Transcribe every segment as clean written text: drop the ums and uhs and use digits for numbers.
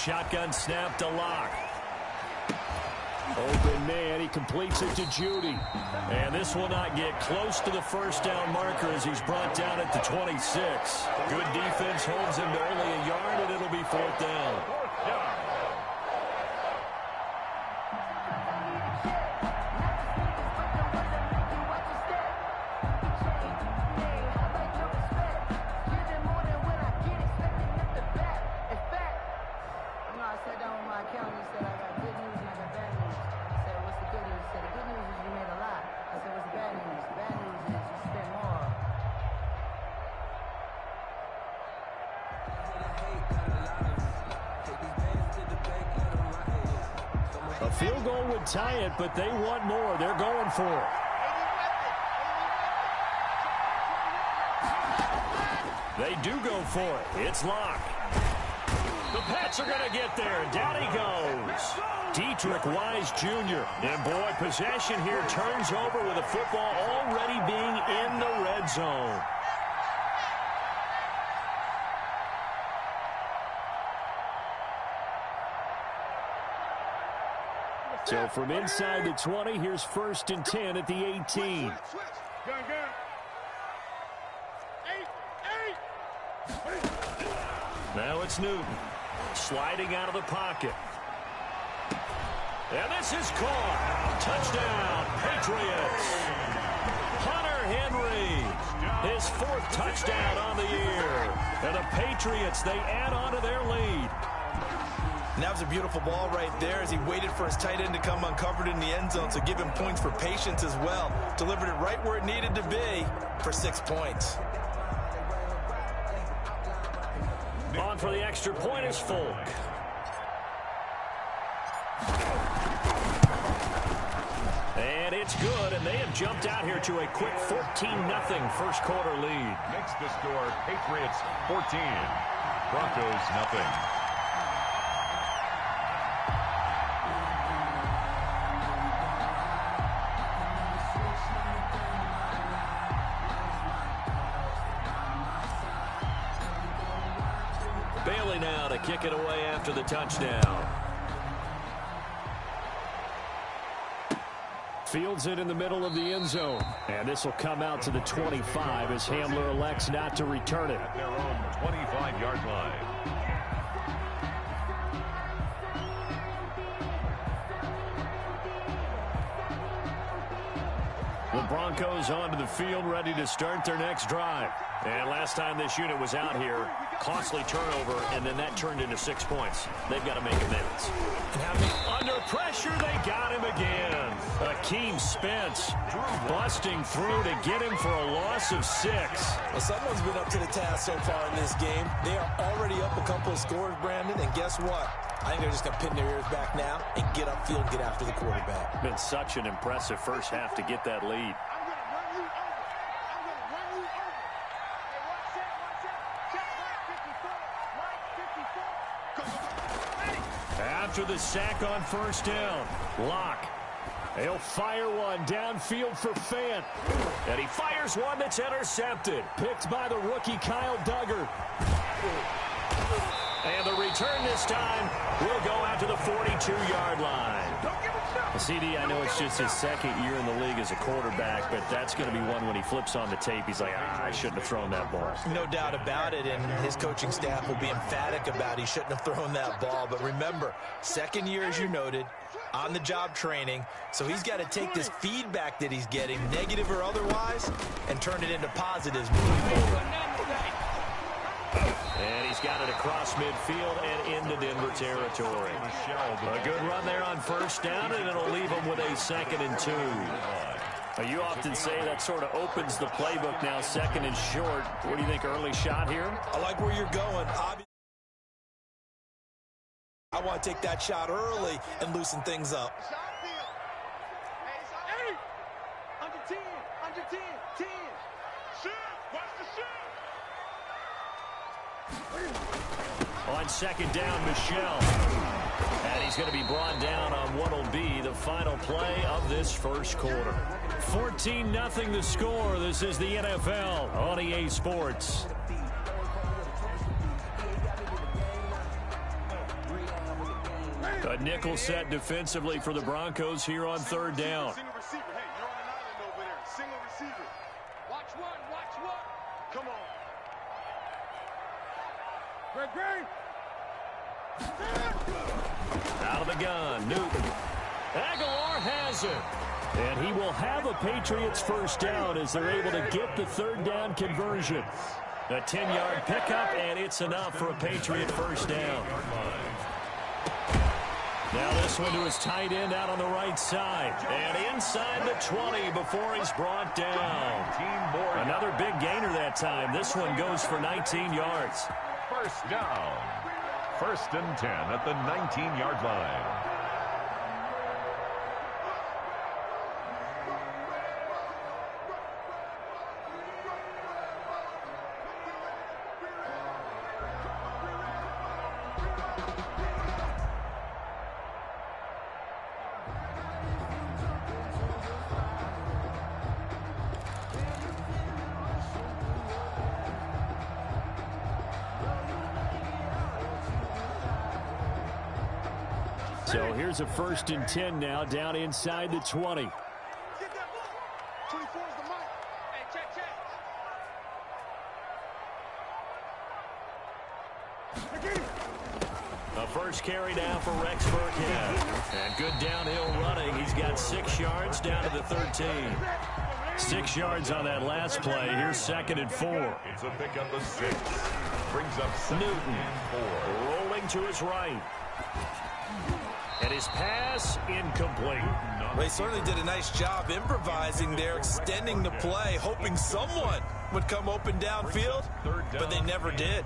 shotgun snap to Locke. Open man, he completes it to Judy. And this will not get close to the first down marker as he's brought down at the 26. Good defense holds him to only a yard, and it'll be 4th down. A field goal would tie it, but they want more. They're going for it. They do go for it. It's Locke. The Pats are going to get there. Down he goes. Dietrich Wise Jr. And boy, possession here turns over with the football already being in the red zone. So from inside the 20, here's 1st and 10 at the 18. Now it's Newton sliding out of the pocket. And this is caught. Touchdown, Patriots. Hunter Henry, his 4th touchdown on the year. And the Patriots, they add on to their lead. And that was a beautiful ball right there as he waited for his tight end to come uncovered in the end zone, so give him points for patience as well. Delivered it right where it needed to be for 6 points. On for the extra point is Folk. And it's good, and they have jumped out here to a quick 14-0 first quarter lead. Makes the score Patriots 14, Broncos nothing. Bailey now to kick it away after the touchdown. Fields it in the middle of the end zone. And this will come out to the 25 as Hamler elects not to return it. At their own 25-yard line. The Broncos onto the field, ready to start their next drive. And last time this unit was out here, costly turnover, and then that turned into 6 points. They've got to make amends. Under pressure, they got him again. Akeem Spence busting through to get him for a loss of 6. Well, someone's been up to the task so far in this game. They are already up a couple of scores, Brandon, and guess what? I think they're just going to pin their ears back now and get upfield and get after the quarterback. Been such an impressive first half to get that lead. After the sack on first down, Locke. He'll fire one downfield for Fant. And he fires one that's intercepted. Picked by the rookie Kyle Duggar. And the return this time will go out to the 42-yard line. CD, I know it's just his second year in the league as a quarterback, but that's going to be one when he flips on the tape. He's like, I shouldn't have thrown that ball. No doubt about it, and his coaching staff will be emphatic about he shouldn't have thrown that ball. But remember, second year, as you noted, on-the-job training, so he's got to take this feedback that he's getting, negative or otherwise, and turn it into positives moving forward. And he's got it across midfield and into Denver territory. A good run there on first down, and it'll leave him with a 2nd and 2. You often say that sort of opens the playbook now, 2nd and short. What do you think, early shot here? I like where you're going. I want to take that shot early and loosen things up. Under 10, 10. Shoot, watch the shoot. On second down, Michelle. And he's going to be brought down on what will be the final play of this first quarter. 14-0 the score. This is the NFL on EA Sports. A nickel set defensively for the Broncos here on third down. Single receiver. Hey, you're on an island over there. Single receiver. Watch one. Watch one. Come on. Great. Out of the gun, Newton. Aguilar has it. And he will have a Patriots first down as they're able to get the third down conversion. A 10-yard pickup, and it's enough for a Patriot first down. Now this one to his tight end out on the right side. And inside the 20 before he's brought down. Another big gainer that time. This one goes for 19 yards. First down. 1st and 10 at the 19-yard line. So here's a 1st and 10 now down inside the 20. Get that ball. 24 is the mark. Hey, check. A first carry down for Rex Burkhead. And good downhill running. He's got 6 yards down to the 13. 6 yards on that last play. Here's 2nd and 4. It's a pickup of 6. Brings up Newton rolling to his right. And his pass incomplete. Well, he certainly did a nice job improvising there, extending the play, hoping someone would come open downfield, but they never did.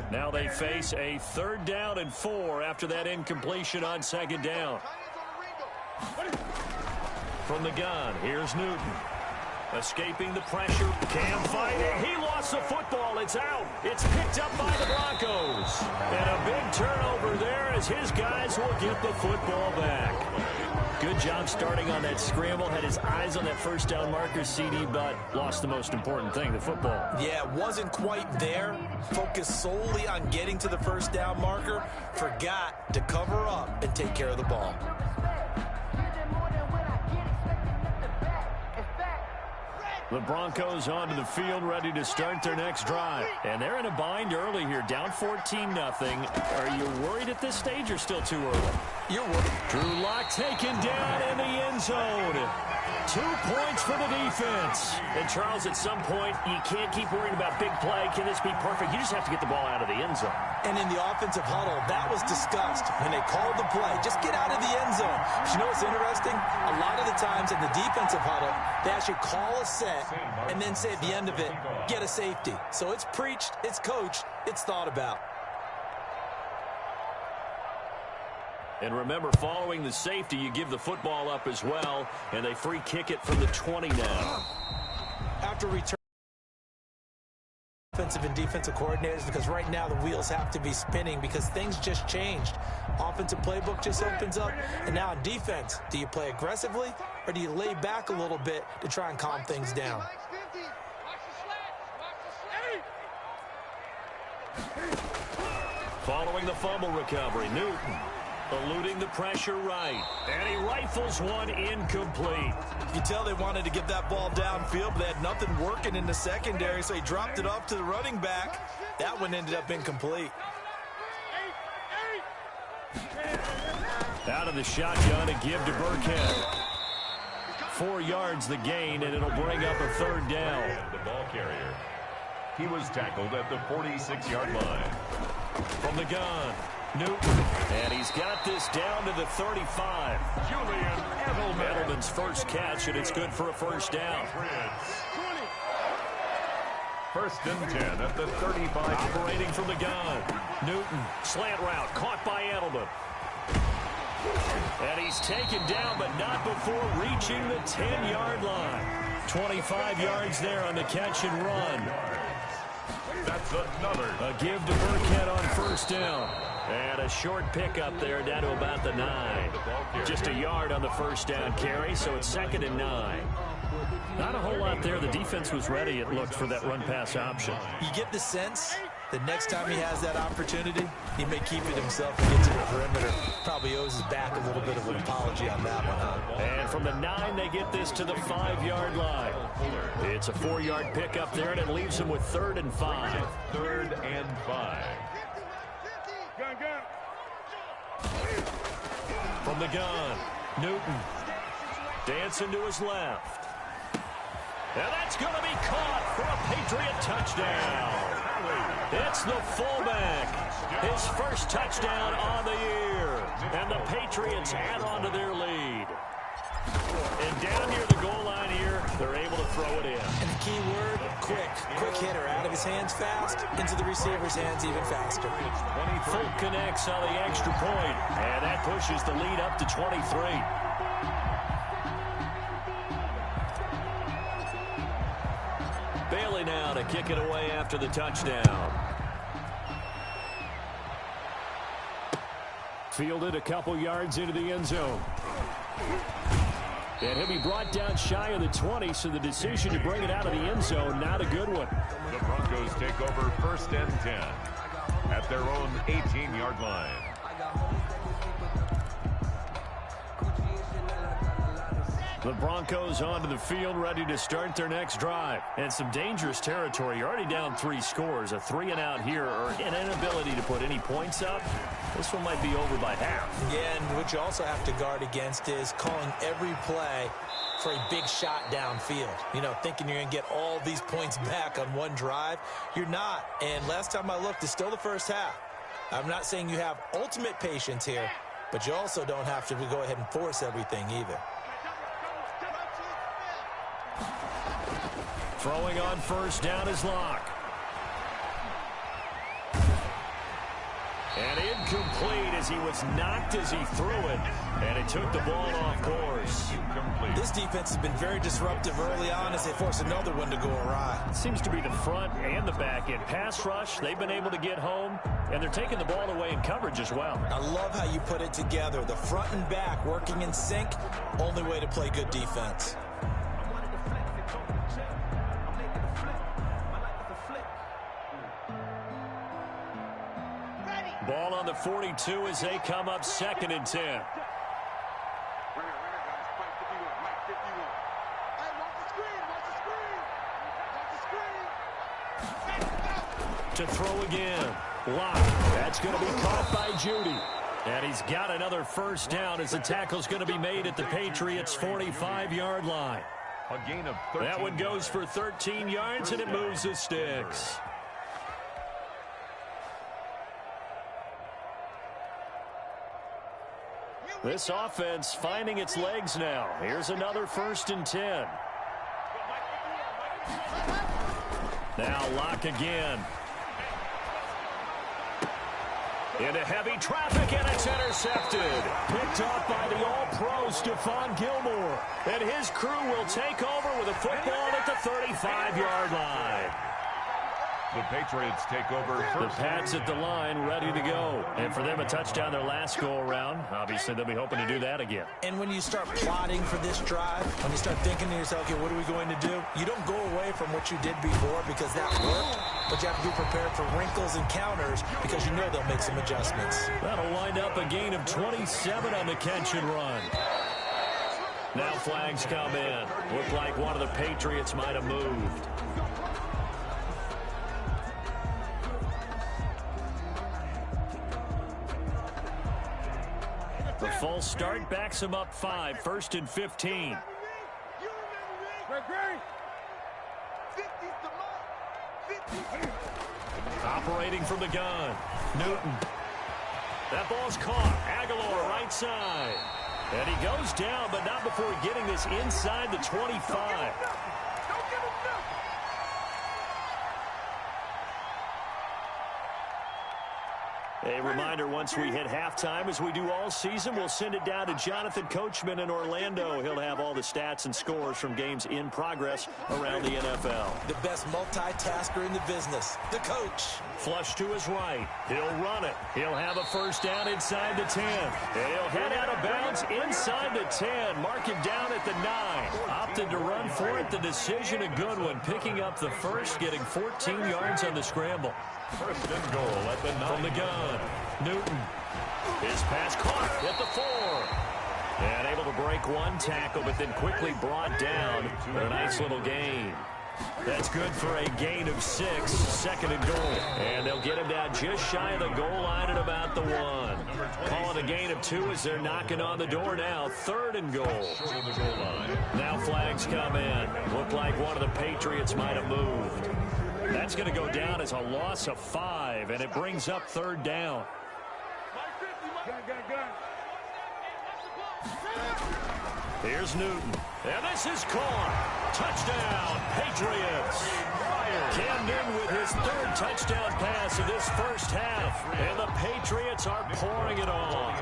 Now they face a 3rd down and 4 after that incompletion on 2nd down. From the gun, here's Newton. Escaping the pressure. Cam fighting. He lost the football. It's out. It's picked up by the Broncos. And a big turnover there as his guys will get the football back. Good job starting on that scramble. Had his eyes on that first down marker, CD, but lost the most important thing, the football. Yeah, wasn't quite there. Focused solely on getting to the first down marker. Forgot to cover up and take care of the ball. The Broncos onto the field, ready to start their next drive. And they're in a bind early here, down 14-0. Are you worried at this stage or still too early? You're worried. Drew Lock taken down in the end zone. 2 points for the defense. And, Charles, at some point, you can't keep worrying about big play. Can this be perfect? You just have to get the ball out of the end zone. And in the offensive huddle, that was discussed when they called the play. Just get out of the end zone. But you know what's interesting? A lot of the times in the defensive huddle, they actually call a set and then say at the end of it, get a safety. So it's preached, it's coached, it's thought about. And remember, following the safety, you give the football up as well, and they free kick it from the 20 now. After return, offensive and defensive coordinators, because right now the wheels have to be spinning because things just changed. Offensive playbook just opens up, and now on defense, do you play aggressively or do you lay back a little bit to try and calm things down? Following the fumble recovery, Newton eluding the pressure right. And he rifles one incomplete. You tell they wanted to get that ball downfield, but they had nothing working in the secondary, so he dropped it off to the running back. That one ended up incomplete. Out of the shotgun, a give to Burkhead. 4 yards the gain, and it'll bring up a 3rd down. The ball carrier. He was tackled at the 46-yard line. From the gun, Newton. And he's got this down to the 35. Julian Edelman. Edelman's first catch, and it's good for a first down. 1st and 10 at the 35. Operating from the gun. Newton, slant route, caught by Edelman. And he's taken down, but not before reaching the 10-yard line. 25 yards there on the catch and run. That's another. A give to Burkhead on first down. And a short pickup there down to about the 9. Just a yard on the first down carry, so it's 2nd and 9. Not a whole lot there. The defense was ready, it looked, for that run-pass option. You get the sense that next time he has that opportunity, he may keep it himself and get to the perimeter. Probably owes his back a little bit of an apology on that one, huh? And from the 9, they get this to the 5-yard line. It's a 4-yard pickup there, and it leaves them with 3rd and 5. 3rd and 5. From the gun, Newton. Dancing to his left. And that's going to be caught for a Patriot touchdown. It's the fullback. His first touchdown on the year. And the Patriots add on to their lead. And down near the goal line here, they're able to throw it in. And the key word, quick. Quick hitter. Out of his hands fast, into the receiver's hands even faster. Folk connects on the extra point. And that pushes the lead up to 23. Bailey now to kick it away after the touchdown. Fielded a couple yards into the end zone. And he'll be brought down shy of the 20, so the decision to bring it out of the end zone, not a good one. The Broncos take over 1st and 10 at their own 18-yard line. The Broncos onto the field, ready to start their next drive. And some dangerous territory. You're already down 3 scores. A 3-and-out here, or an inability to put any points up. This one might be over by half. Yeah, and what you also have to guard against is calling every play for a big shot downfield. You know, thinking you're going to get all these points back on one drive. You're not. And last time I looked, it's still the first half. I'm not saying you have ultimate patience here, but you also don't have to go ahead and force everything either. Throwing on first down is Locke. And incomplete as he was knocked as he threw it. And it took the ball off course. Incomplete. This defense has been very disruptive early on as they force another one to go awry. It seems to be the front and the back end. Pass rush, they've been able to get home. And they're taking the ball away in coverage as well. I love how you put it together. The front and back working in sync. Only way to play good defense. Ball on the 42 as they come up 2nd and 10. To throw again. Locke. That's going to be caught by Judy. And he's got another first down as the tackle's going to be made at the Patriots' 45-yard line. A gain of 13. That one goes for 13 yards, and it moves the sticks. This offense finding its legs now. Here's another 1st and 10. Now Locke again. Into heavy traffic, and it's intercepted. Picked off by the All-Pro Stephon Gilmore. And his crew will take over with a football at the 35-yard line. The Patriots take over The first. Pats at the line, ready to go. And for them, a touchdown their last go-around. Obviously, they'll be hoping to do that again. And when you start plotting for this drive, when you start thinking to yourself, okay, what are we going to do? You don't go away from what you did before because that worked, but you have to be prepared for wrinkles and counters because you know they'll make some adjustments. That'll wind up a gain of 27 on the catch and run. Now flags come in. Looked like one of the Patriots might have moved. The false start backs him up 5, 1st and 15. Operating from the gun. Newton. That ball's caught. Aguilar right side. And he goes down, but not before getting this inside the 25. A reminder, once we hit halftime, as we do all season, we'll send it down to Jonathan Coachman in Orlando. He'll have all the stats and scores from games in progress around the NFL. The best multitasker in the business, the coach. Flush to his right. He'll run it. He'll have a first down inside the 10. And he'll head out of bounds inside the 10. Mark him down at the 9. Opted to run for it. The decision a good one. Picking up the first, getting 14 yards on the scramble. First and goal at the 9. From the gun, Newton. His pass caught at the 4. And able to break one tackle, but then quickly brought down for a nice little gain. That's good for a gain of 6, second and goal. And they'll get him down just shy of the goal line at about the 1. Call it a gain of 2 as they're knocking on the door now. Third and goal. Now flags come in. Looked like one of the Patriots might have moved. That's going to go down as a loss of 5, and it brings up third down. Here's Newton. And this is caught. Touchdown, Patriots. Cam Newton with his third touchdown pass of this first half. And the Patriots are pouring it on.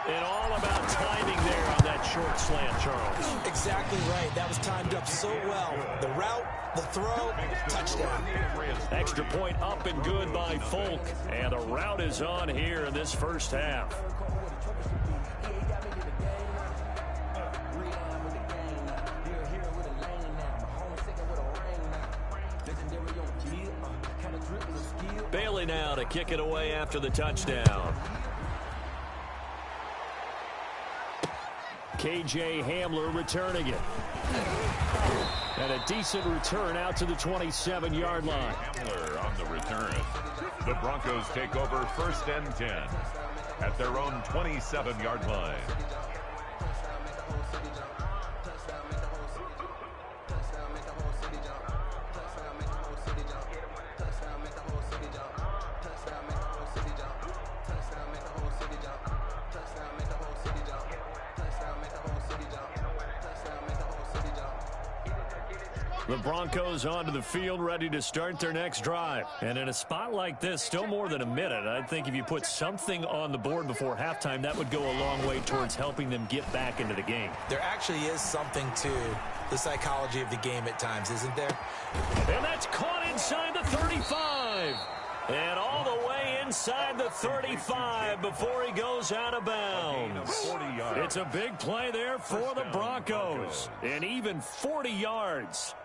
And all about timing there on that short slant, Charles. Exactly right. That was timed up so well. The route, the throw, touchdown. Extra point up and good by Folk. And the route is on here in this first half. Bailey now to kick it away after the touchdown. KJ Hamler returning it. And a decent return out to the 27-yard line. Hamler on the return. The Broncos take over first and 10 at their own 27-yard line. The Broncos onto the field, ready to start their next drive. And in a spot like this, still more than a minute, I think if you put something on the board before halftime, that would go a long way towards helping them get back into the game. There actually is something to the psychology of the game at times, isn't there? And that's caught inside the 35. And all the way inside the 35 before he goes out of bounds. It's a big play there for the Broncos. And even 40 yards.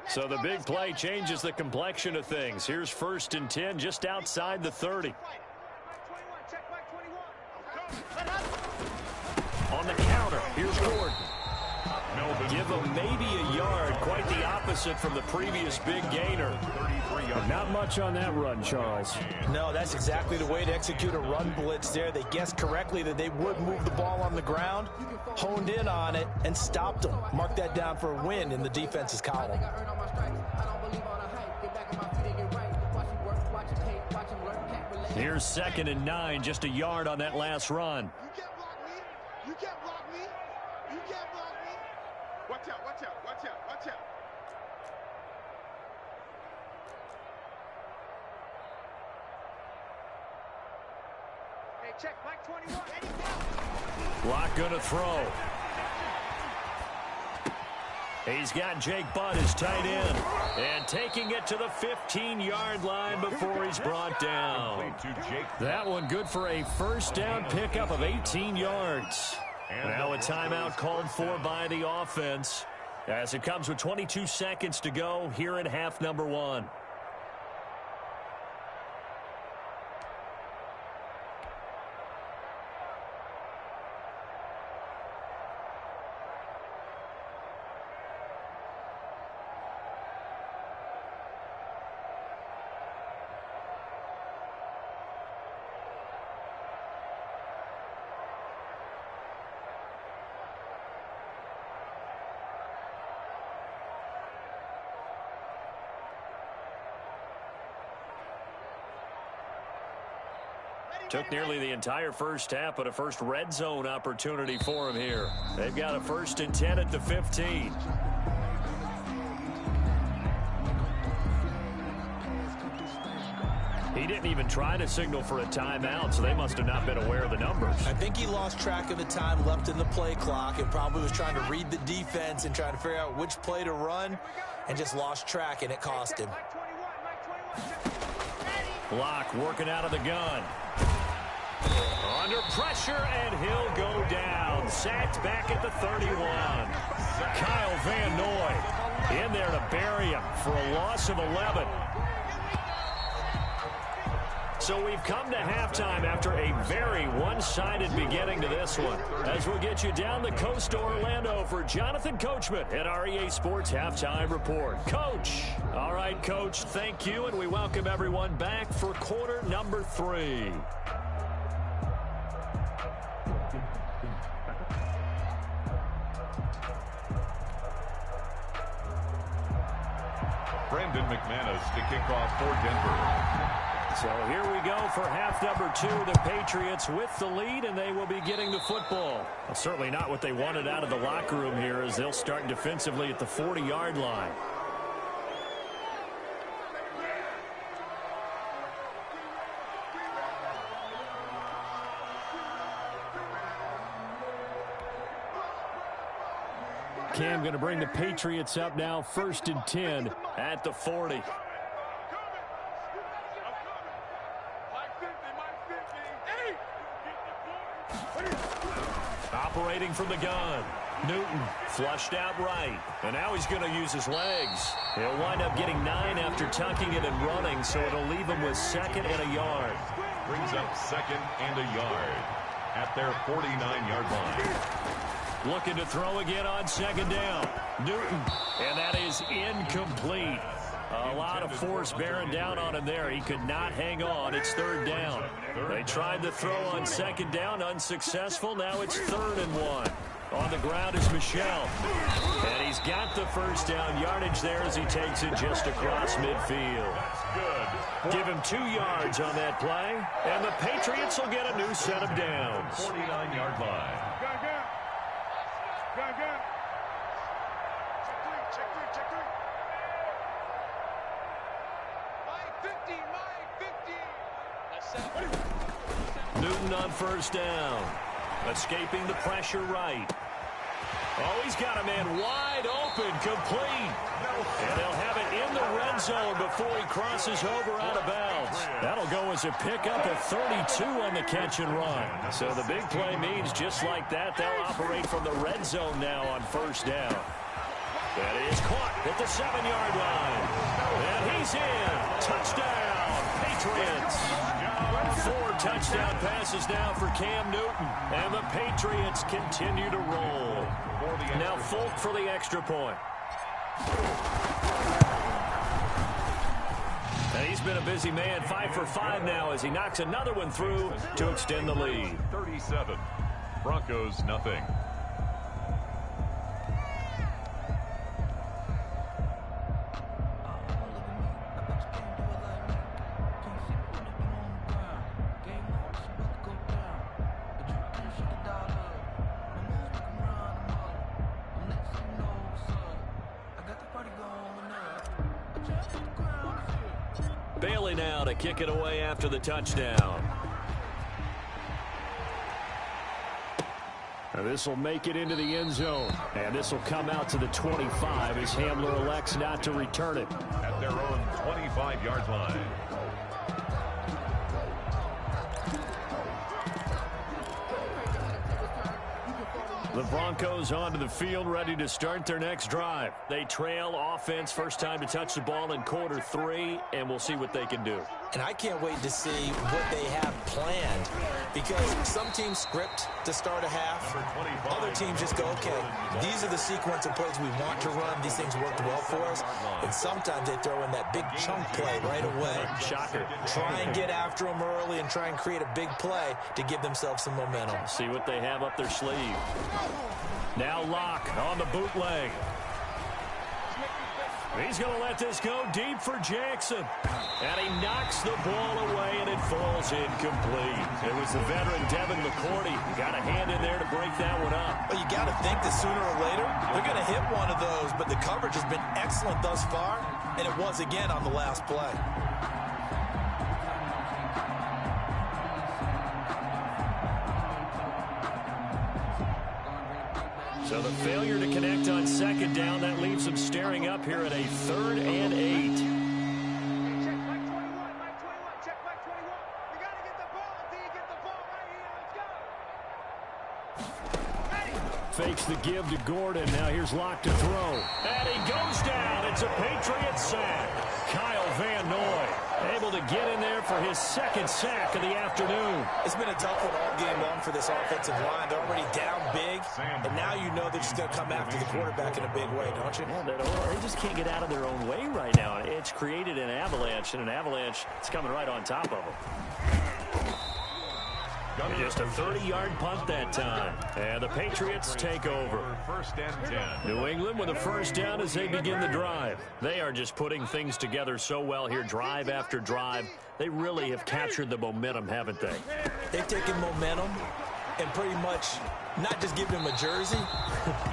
So the big play changes the complexion of things. Here's first and 10 just outside the 30. On the counter, here's Gordon. Give him maybe a yard, quite the opposite from the previous big gainer. Not much on that run, Charles. No, that's exactly the way to execute a run blitz there. They guessed correctly that they would move the ball on the ground, honed in on it, and stopped them. Mark that down for a win in the defense's column. Here's second and 9, just a yard on that last run. You can't block me. You can't block me. Watch out, watch out, watch out, watch out. Hey, check, Mike 21. Lock gonna throw. He's got Jake Butt, his tight end, and taking it to the 15-yard line before he's brought down. That one good for a first down pickup of 18 yards. Now a timeout called for by the offense as it comes with 22 seconds to go here in half number 1. Took nearly the entire first half, but a first red zone opportunity for him here. They've got a 1st and 10 at the 15. He didn't even try to signal for a timeout, so they must have not been aware of the numbers. I think he lost track of the time left in the play clock and probably was trying to read the defense and trying to figure out which play to run and just lost track, and it cost him. Locke working out of the gun. Under pressure, and he'll go down. Sacked back at the 31. Kyle Van Noy in there to bury him for a loss of 11. So we've come to halftime after a very one-sided beginning to this one. As we'll get you down the coast to Orlando for Jonathan Coachman at our EA Sports Halftime Report. Coach. All right, Coach, thank you, and we welcome everyone back for quarter number 3. Brandon McManus to kick off for Denver. So here we go for half number 2. The Patriots with the lead, and they will be getting the football. Well, certainly not what they wanted out of the locker room here, as they'll start defensively at the 40-yard line. Cam going to bring the Patriots up now, 1st and 10 at the 40. Operating from the gun. Newton flushed out right. And now he's going to use his legs. He'll wind up getting 9 after tucking it and running, so it'll leave him with 2nd and a yard. Brings up 2nd and a yard at their 49-yard line. Looking to throw again on 2nd down. Newton, and that is incomplete. A lot of force bearing down on him there. He could not hang on. It's 3rd down. They tried to throw on 2nd down, unsuccessful. Now it's 3rd and 1. On the ground is Michel. And he's got the 1st down yardage there as he takes it just across midfield. Good. Give him 2 yards on that play, and the Patriots will get a new set of downs. 49-yard line. Newton on 1st down. Escaping the pressure right. Oh, he's got a man wide open, complete. And they'll have it in the red zone before he crosses over out of bounds. That'll go as a pickup of 32 on the catch and run. So the big play means just like that, they'll operate from the red zone now on 1st down. That is caught at the 7-yard line. And he's in. Touchdown, Patriots. 4 touchdown passes now for Cam Newton. And the Patriots continue to roll. Now Folk for the extra point. And he's been a busy man, 5 for 5 now as he knocks another one through to extend the lead. 37. Broncos nothing. Bailey now to kick it away after the touchdown. This will make it into the end zone. And this will come out to the 25 as Hamler elects not to return it. At their own 25-yard line. The Broncos onto the field, ready to start their next drive. They trail offense, first time to touch the ball in quarter 3, and we'll see what they can do. And I can't wait to see what they have planned, because some teams script to start a half. Other teams just go, okay, these are the sequence of plays we want to run. These things worked well for us. And sometimes they throw in that big chunk play right away. Shocker. Try and get after them early and try and create a big play to give themselves some momentum. See what they have up their sleeve. Now Locke on the bootleg. He's going to let this go deep for Jackson. And he knocks the ball away, and it falls incomplete. It was the veteran Devin McCourty. Got a hand in there to break that one up. Well, you got to think that sooner or later, they're going to hit one of those, but the coverage has been excellent thus far, and it was again on the last play. So the failure to connect on second down, that leaves them staring up here at a 3rd and 8. Check Mike 21, Mike 21, check Mike 21. You got to get the ball until you get the ball right here. Let's go. Fakes the give to Gordon. Now here's Locke to throw. And he goes down. It's a Patriot sack. Kyle Van Noy able to get in there for his 2nd sack of the afternoon. It's been a tough one all game long for this offensive line. They're already down big, and now you know they're just going to come after the quarterback in a big way, don't you? Yeah, they just can't get out of their own way right now. It's created an avalanche, and an avalanche is coming right on top of them. Just a 30-yard punt that time. And the Patriots take over. 1st and 10. New England with a 1st down as they begin the drive. They are just putting things together so well here, drive after drive. They really have captured the momentum, haven't they? They've taken momentum and pretty much not just given him a jersey,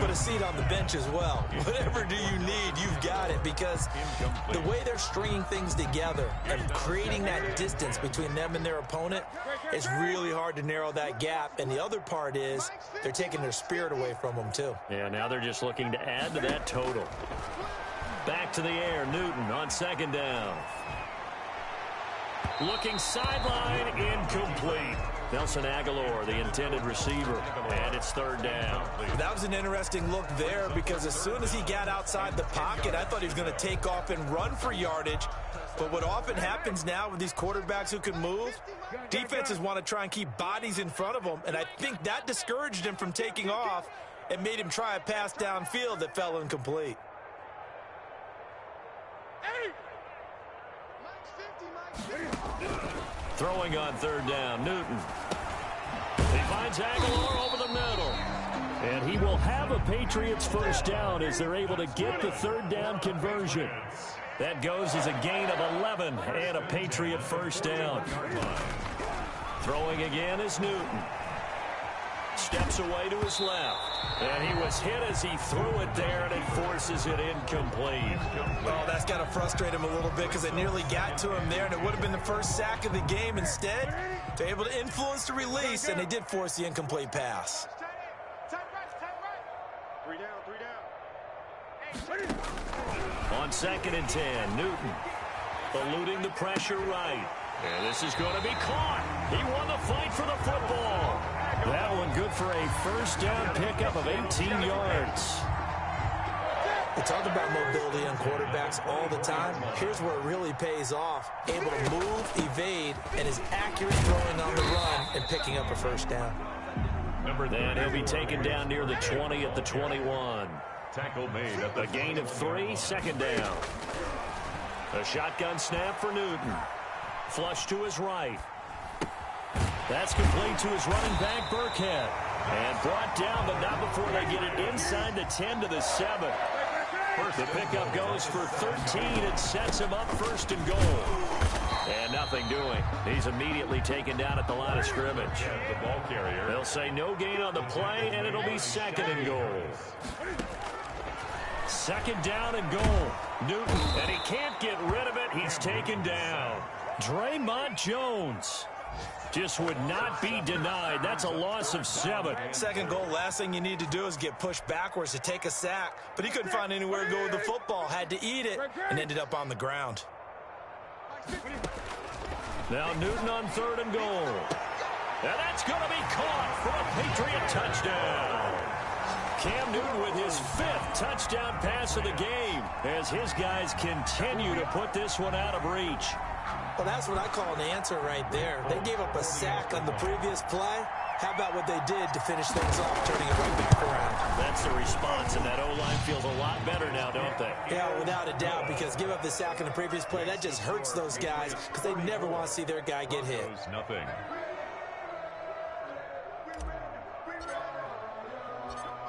but a seat on the bench as well. Whatever do you need, you've got it, because the way they're stringing things together and creating that distance between them and their opponent, it's really hard to narrow that gap. And the other part is they're taking their spirit away from them, too. Yeah, now they're just looking to add to that total. Back to the air, Newton on 2nd down. Looking sideline, incomplete. Nelson Aguilar, the intended receiver, and it's 3rd down. That was an interesting look there, because as soon as he got outside the pocket, I thought he was going to take off and run for yardage. But what often happens now with these quarterbacks who can move, defenses want to try and keep bodies in front of them, and I think that discouraged him from taking off and made him try a pass downfield that fell incomplete. Throwing on 3rd down, Newton. He finds Aguilar over the middle. And he will have a Patriots 1st down as they're able to get the 3rd down conversion. That goes as a gain of 11 and a Patriot 1st down. Throwing again is Newton. Steps away to his left. And he was hit as he threw it there, and it forces it incomplete. Oh, that's got to frustrate him a little bit, because it nearly got to him there, and it would have been the 1st sack of the game. Instead, they're able to influence the release, and they did force the incomplete pass. Tight right. 3 down. On 2nd and 10, Newton eluding the pressure right. And this is going to be caught. He won the fight for the football. That one good for a 1st down pickup of 18 yards. We talk about mobility on quarterbacks all the time. Here's where it really pays off. Able to move, evade, and is accurate throwing on the run and picking up a 1st down. Then he'll be taken down near the 20 at the 21. Tackle made at the A gain of 3, 2nd down. A shotgun snap for Newton. Flush to his right. That's complete to his running back, Burkhead. And brought down, but not before they get it inside the 10 to the 7. The pickup goes for 13 and sets him up 1st and goal. And nothing doing. He's immediately taken down at the line of scrimmage. the ball carrier. They'll say no gain on the play, and it'll be 2nd and goal. 2nd down and goal. Newton, and he can't get rid of it. He's taken down. Draymond Jones just would not be denied. That's a loss of 7. 2nd goal, last thing you need to do is get pushed backwards to take a sack. But he couldn't find anywhere to go with the football. Had to eat it and ended up on the ground. Now Newton on 3rd and goal. And that's going to be caught for a Patriot touchdown. Cam Newton with his 5th touchdown pass of the game as his guys continue to put this one out of reach. Well, that's what I call an answer right there. They gave up a sack on the previous play. How about what they did to finish things off, turning it right back around? That's the response, and that O-line feels a lot better now, don't they? Yeah, without a doubt, because give up the sack on the previous play, that just hurts those guys because they never want to see their guy get hit. Nothing.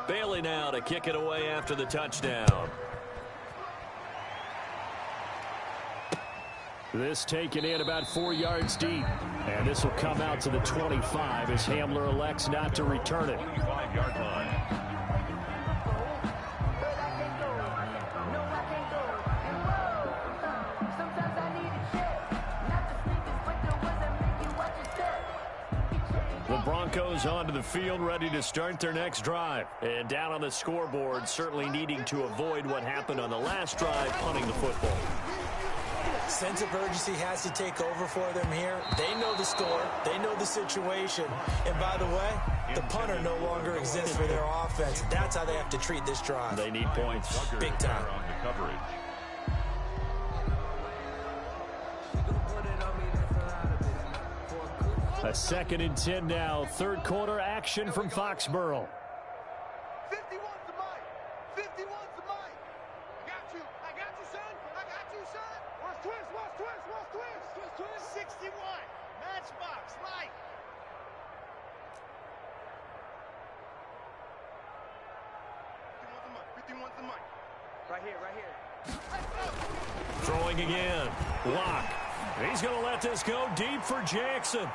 Bailey now to kick it away after the touchdown. This taken in about 4 yards deep. And this will come out to the 25 as Hamler elects not to return it. 25-yard line. The Broncos onto the field, ready to start their next drive. And down on the scoreboard, certainly needing to avoid what happened on the last drive, punting the football. Sense of urgency has to take over for them here. They know the score. They know the situation. And by the way, the punter no longer exists for their offense. That's how they have to treat this drive. They need points. Big time. On the coverage. A 2nd and 10 now. Third quarter action from Foxborough. 51's the mic. 51's the mic. I got you. I got you, son. I got you, son. Watch twist. Watch twist. Watch twist. Twist. 61. Matchbox. Light. 51's the mic. Right here. Right here. Throwing again. Lock. He's going to let this go deep for Jackson.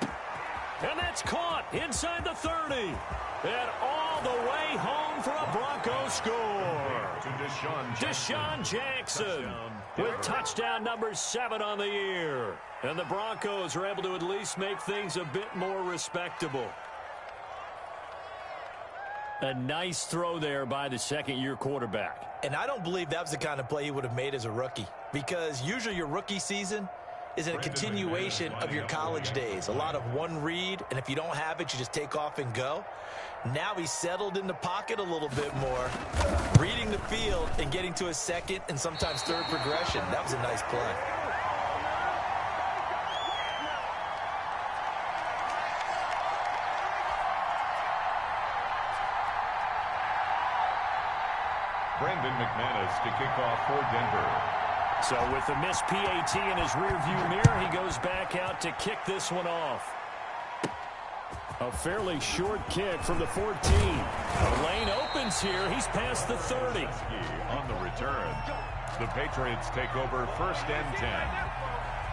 And that's caught inside the 30. And all the way home for a Broncos score. To Deshaun Jackson with touchdown number 7 on the year. And the Broncos are able to at least make things a bit more respectable. A nice throw there by the second-year quarterback. And I don't believe that was the kind of play he would have made as a rookie. Because usually your rookie season is in a continuation of your college days. A lot of one read, and if you don't have it, you just take off and go. Now he's settled in the pocket a little bit more, reading the field and getting to a second and sometimes third progression. That was a nice play. Brandon McManus to kick off for Denver. So with the missed PAT in his rearview mirror, he goes back out to kick this one off. A fairly short kick from the 14. The lane opens here. He's past the 30. On the return, the Patriots take over 1st and 10.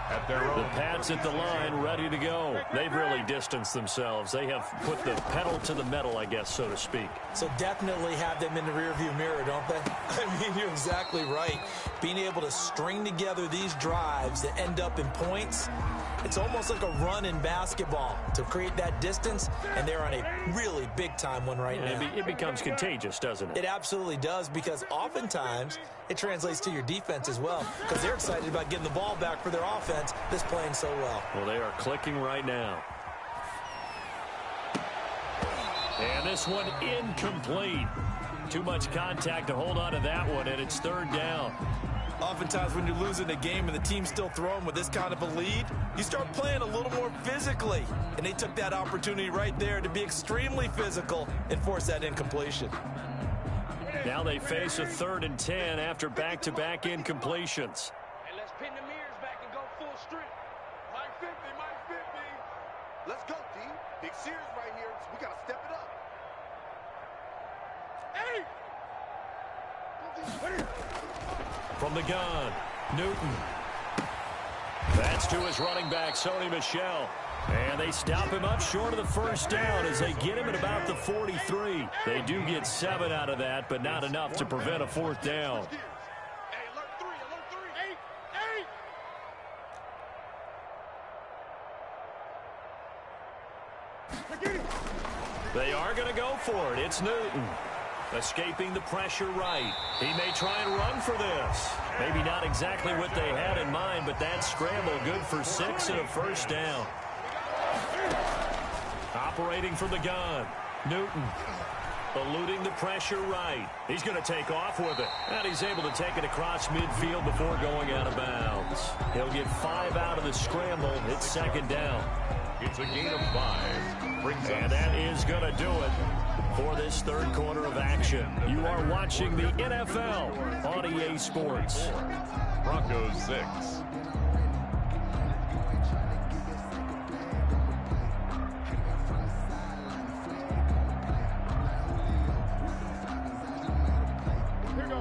At their own. The Pats at the line, ready to go. They've really distanced themselves. They have put the pedal to the metal, I guess, so to speak. So definitely have them in the rearview mirror, don't they? I mean, you're exactly right. Being able to string together these drives that end up in points, it's almost like a run in basketball to create that distance, and they're on a really big-time one right now. It becomes contagious, doesn't it? It absolutely does, because oftentimes it translates to your defense as well, because they're excited about getting the ball back for their offense that's playing so well. Well, they are clicking right now. And this one incomplete. Too much contact to hold on to that one, and it's 3rd down. Oftentimes when you're losing a game and the team's still throwing with this kind of a lead, you start playing a little more physically. And they took that opportunity right there to be extremely physical and force that incompletion. Now they face a 3rd and 10 after back-to-back incompletions. And let's pin the mirrors back and go full strength. Mike 50, Mike 50. Let's go, D. Big series right here. So we got to step it up. Hey! From the gun, Newton. That's to his running back, Sony Michel. And they stop him up short of the 1st down as they get him at about the 43. They do get 7 out of that, but not enough to prevent a 4th down. Hey, alert 3, alert 3. Hey! They are going to go for it. It's Newton. Escaping the pressure right. He may try and run for this. Maybe not exactly what they had in mind, but that scramble good for 6 and a 1st down. Operating from the gun, Newton. Eluding the pressure right. He's going to take off with it. And he's able to take it across midfield before going out of bounds. He'll get 5 out of the scramble. It's 2nd down. It's a gain of 5. And that is going to do it for this 3rd quarter of action. You are watching the NFL on EA Sports. Broncos 6.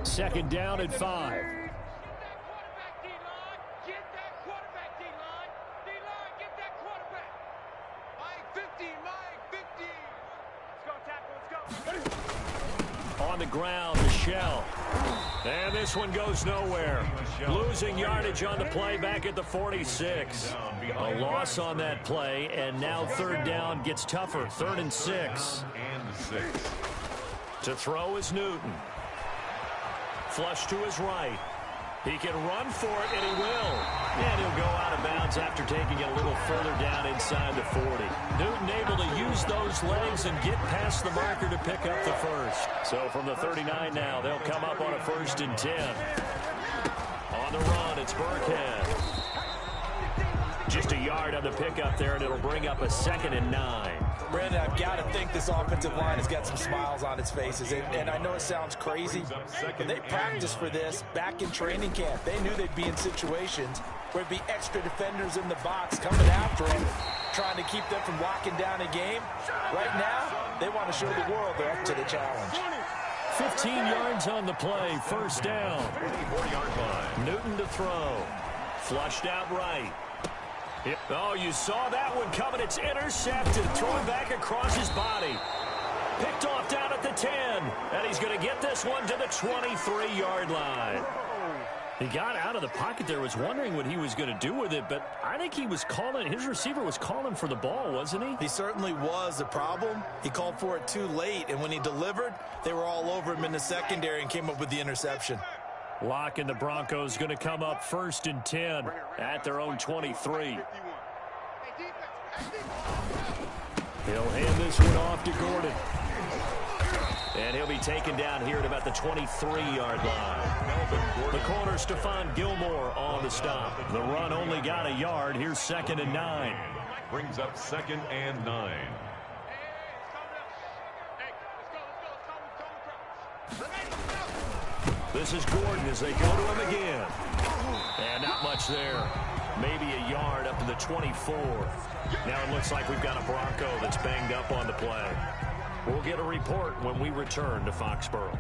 Second down at 5. Get that quarterback, D-line. Get that quarterback, On the ground, Michelle. And this one goes nowhere. Losing yardage on the play back at the 46. A loss on that play, and now third down gets tougher. 3rd and 6. To throw is Newton. Flush to his right. He can run for it, and he will. And he'll go out of bounds after taking it a little further down inside the 40. Newton able to use those legs and get past the marker to pick up the first. So from the 39 now, they'll come up on a 1st and 10. On the run, it's Burkhead. Just a yard on the pickup there, and it'll bring up a 2nd and 9. Brandon, I've got to think this offensive line has got some smiles on its faces. And I know it sounds crazy, but they practiced for this back in training camp. They knew they'd be in situations where there'd be extra defenders in the box coming after them, trying to keep them from locking down a game. Right now, they want to show the world they're up to the challenge. 15 yards on the play, 1st down. 44-yard line. Newton to throw. Flushed out right. Oh, you saw that one coming. It's intercepted. Thrown back across his body. Picked off down at the 10. And he's going to get this one to the 23-yard line. He got out of the pocket there, was wondering what he was going to do with it, but I think he was calling, his receiver was calling for the ball, wasn't he? He certainly was. The problem, he called for it too late, and when he delivered, they were all over him in the secondary and came up with the interception. Lock and the Broncos going to come up 1st and 10 at their own 23. He'll hand this one off to Gordon. And he'll be taken down here at about the 23-yard line. The corner, Stephon Gilmore on the stop. The run only got a yard. Here's 2nd and 9. Brings up 2nd and 9. This is Gordon as they go to him again. And not much there. Maybe a yard up to the 24. Now it looks like we've got a Bronco that's banged up on the play. We'll get a report when we return to Foxborough.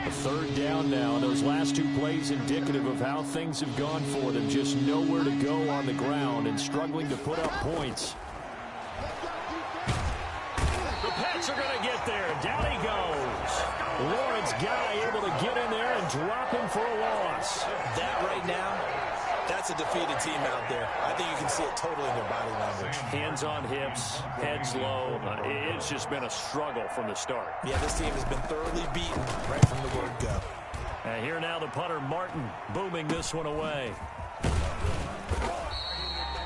Third down now. Those last 2 plays indicative of how things have gone for them. Just nowhere to go on the ground and struggling to put up points. The Pats are going to get there. Down he goes. Lawrence Guy able to get in there and drop him for a loss. That right now, that's a defeated team out there. I think you can see it totally in their body language. Hands on hips, heads low. It's just been a struggle from the start. Yeah, this team has been thoroughly beaten right from the word go. And here now the punter, Martin, booming this one away.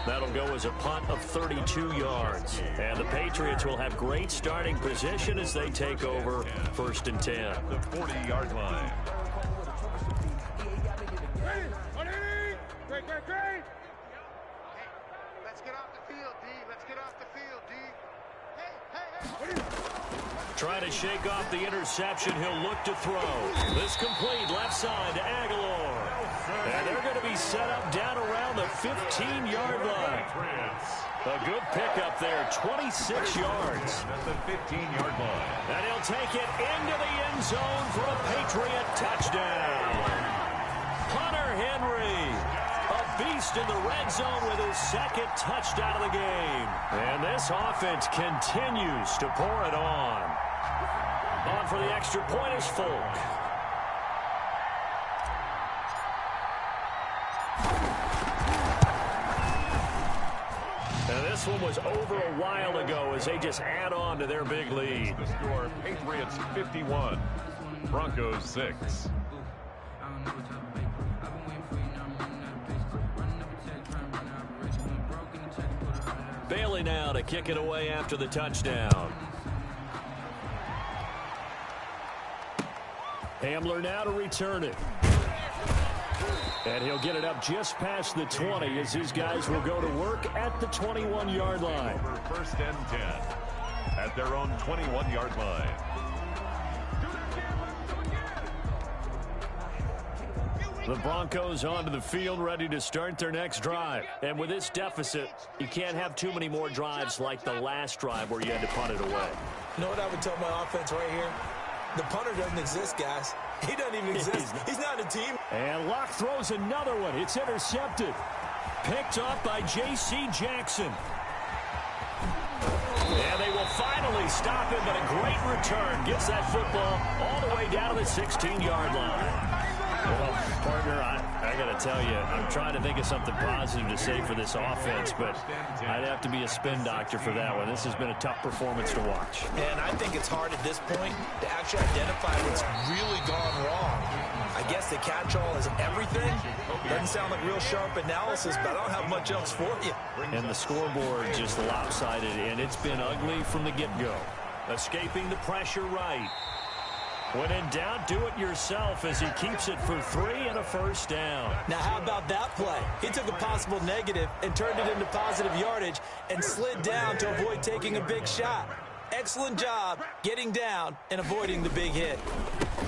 That'll go as a punt of 32 yards. And the Patriots will have great starting position as they take over 1st and 10. The 40-yard line. Great. Let's get off the field, D. Let's get off the field, D. Hey. Trying to shake off the interception. He'll look to throw. This complete left side to Aguilar. And they're going to be set up down around the 15-yard line. A good pickup there, 26 yards. At the 15-yard line. And he'll take it into the end zone for a Patriot touchdown. Hunter Henry, a beast in the red zone with his 2nd touchdown of the game. And this offense continues to pour it on. On for the extra point is Folk. And this one was over a while ago as they just add on to their big lead. The score, Patriots 51, Broncos 6. Bailey now to kick it away after the touchdown. Hamler now to return it. And he'll get it up just past the 20 as his guys will go to work at the 21-yard line. 1st and 10 at their own 21-yard line. The Broncos onto the field, ready to start their next drive. And with this deficit, you can't have too many more drives like the last drive where you had to punt it away. You know what I would tell my offense right here? The punter doesn't exist, guys. He doesn't even exist. He's not a team. And Locke throws another one. It's intercepted. picked off by J.C. Jackson. And they will finally stop him, but a great return gets that football all the way down to the 16-yard line. Well, partner, I got to tell you, I'm trying to think of something positive to say for this offense, but I'd have to be a spin doctor for that one. This has been a tough performance to watch. And I think it's hard at this point to actually identify what's really gone wrong. I guess the catch-all is everything. Doesn't sound like real sharp analysis, but I don't have much else for you. And the scoreboard just lopsided, and it's been ugly from the get-go. Escaping the pressure right. When in doubt, do it yourself as he keeps it for 3 and a first down. Now, how about that play? He took a possible negative and turned it into positive yardage and slid down to avoid taking a big shot. Excellent job getting down and avoiding the big hit.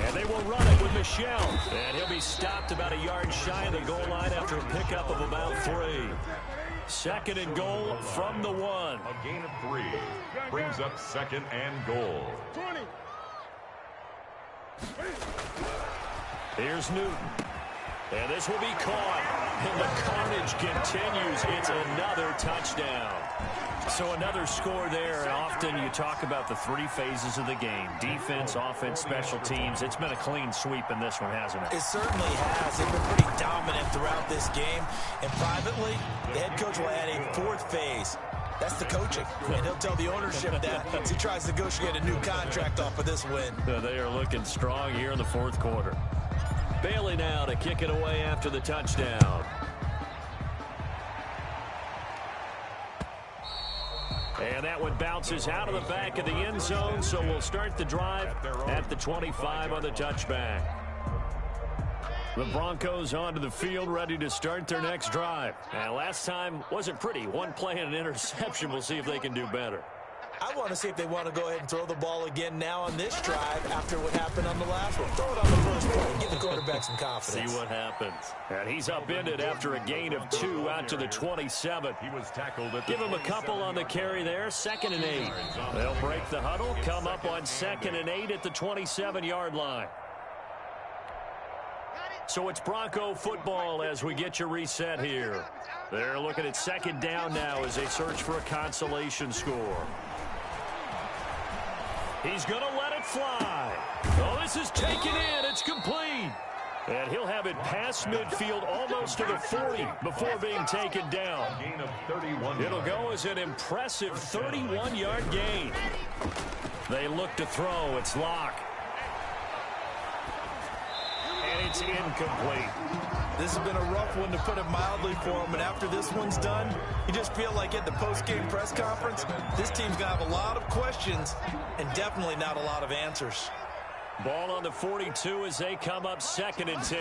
And they will run it with Michelle. And he'll be stopped about a yard shy of the goal line after a pickup of about 3. 2nd and goal from the 1. A gain of 3 brings up 2nd and goal. 20. Here's Newton. And this will be caught. And the carnage continues. It's another touchdown. So another score there. And often you talk about the 3 phases of the game. Defense, offense, special teams. It's been a clean sweep in this one, hasn't it? It certainly has. They've been pretty dominant throughout this game. And privately, the head coach will add a 4th phase. That's the coaching. And he'll tell the ownership that as he tries to negotiate a new contract off of this win. They are looking strong here in the 4th quarter. Bailey now to kick it away after the touchdown. And that one bounces out of the back of the end zone, so we'll start the drive at the 25 on the touchback. The Broncos onto the field, ready to start their next drive. And last time wasn't pretty. 1 play and an interception. We'll see if they can do better. I want to see if they want to go ahead and throw the ball again now on this drive after what happened on the last one. Throw it on the first play. Give the quarterback some confidence. See what happens. And he's upended after a gain of 2 out to the 27. He was tackled at the Give him a couple on the carry there. 2nd and 8. They'll break the huddle, come up on 2nd and 8 at the 27-yard line. So it's Bronco football as we get your reset here. They're looking at 2nd down now as they search for a consolation score. He's going to let it fly. Oh, this is taken in. It's complete. And he'll have it past midfield almost to the 40 before being taken down. gain of 31. It'll go as an impressive 31-yard gain. They look to throw. It's Locke. And it's incomplete. This has been a rough one, to put it mildly, for him. And after this one's done, you just feel like at the post-game press conference, this team's going to have a lot of questions and definitely not a lot of answers. Ball on the 42 as they come up 2nd and 10.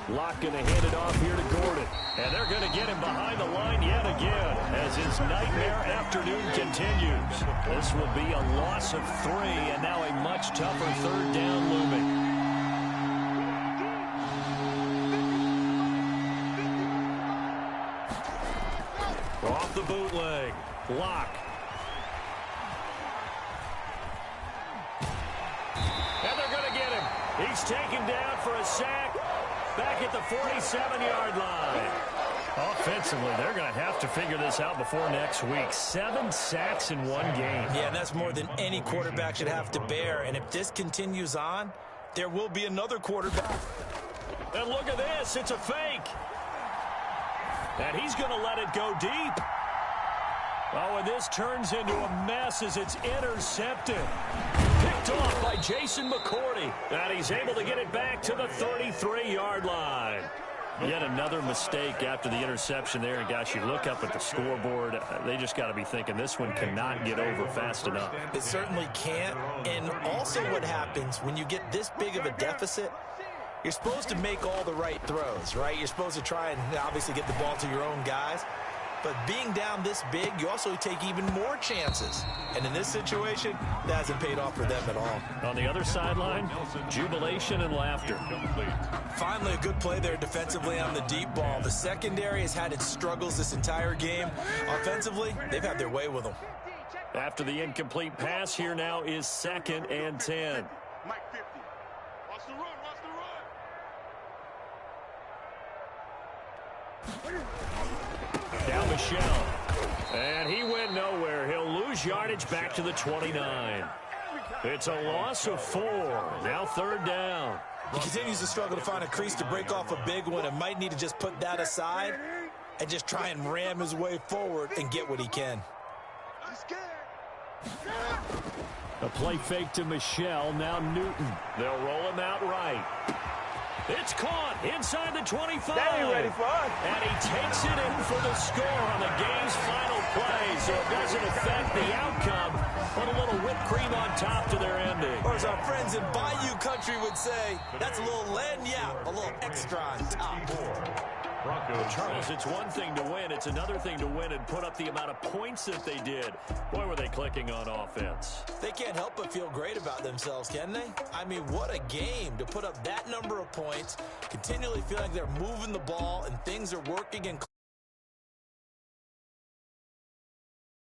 Locke going to hand it off here to Gordon. And they're going to get him behind the line yet again as his nightmare afternoon continues. This will be a loss of 3 and now a much tougher 3rd down looming. Off the bootleg. Locke. And they're going to get him. He's taken down for a sack back at the 47-yard line. Offensively, they're going to have to figure this out before next week. 7 sacks in 1 game. Yeah, and that's more than any quarterback should have to bear. And if this continues on, there will be another quarterback. And look at this. It's a fake. And he's going to let it go deep. Oh, and this turns into a mess as it's intercepted. Picked off by Jason McCourty. And he's able to get it back to the 33-yard line. Yet another mistake after the interception there. And, gosh, you look up at the scoreboard. They just got to be thinking this one cannot get over fast enough. It certainly can't. And also what happens when you get this big of a deficit, you're supposed to make all the right throws, right? You're supposed to try and obviously get the ball to your own guys. But being down this big, you also take even more chances. And in this situation, that hasn't paid off for them at all. On the other sideline, jubilation and laughter. Finally, a good play there defensively on the deep ball. The secondary has had its struggles this entire game. Offensively, they've had their way with them. After the incomplete pass, here now is 2nd and 10. Mike 50. Watch the run, watch the run. Down Michelle. And he went nowhere. He'll lose yardage back to the 29. It's a loss of 4. Now 3rd down. He continues to struggle to find a crease to break off a big one and might need to just put that aside and just try and ram his way forward and get what he can. A play fake to Michelle. Now Newton. They'll roll him out right. It's caught inside the 25. That ain't ready for us. And he takes it in for the score on the game's final play, so it doesn't affect the outcome, but a little whipped cream on top to their ending. Or as our friends in Bayou Country would say, that's a little lagniappe, a little extra on top. Charles, it's one thing to win. It's another thing to win and put up the amount of points that they did. Boy, were they clicking on offense. They can't help but feel great about themselves, can they? I mean, what a game to put up that number of points, continually feel like they're moving the ball and things are working and